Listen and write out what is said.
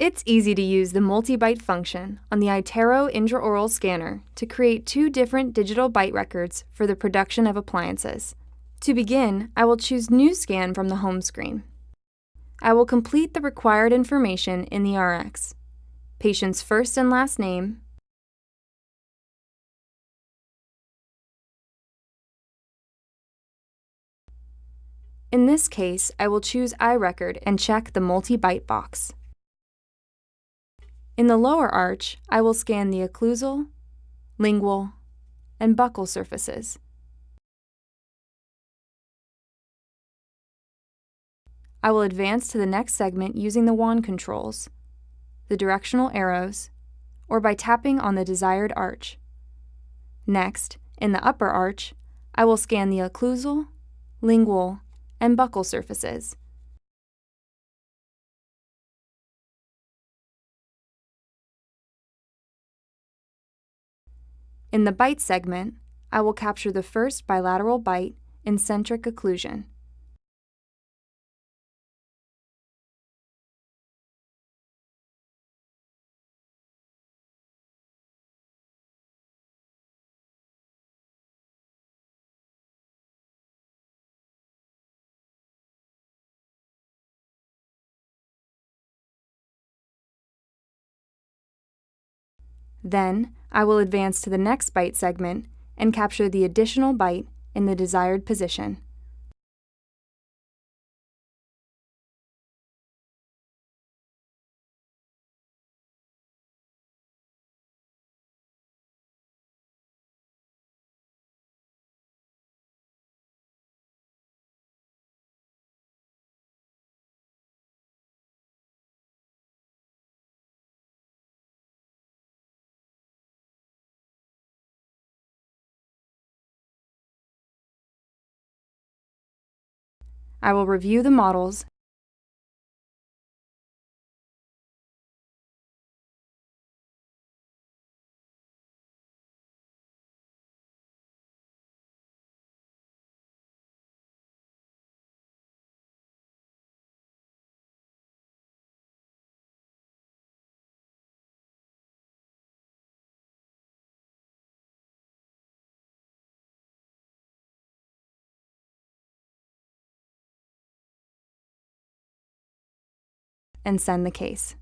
It's easy to use the multi-bite function on the iTero intraoral scanner to create two different digital bite records for the production of appliances. To begin, I will choose New Scan from the home screen. I will complete the required information in the RX: patient's first and last name, in this case, I will choose iRecord and check the multi-bite box. In the lower arch, I will scan the occlusal, lingual, and buccal surfaces. I will advance to the next segment using the wand controls, the directional arrows, or by tapping on the desired arch. Next, in the upper arch, I will scan the occlusal, lingual, and buccal surfaces. In the bite segment, I will capture the first bilateral bite in centric occlusion. Then, I will advance to the next bite segment and capture the additional bite in the desired position. I will review the models and send the case.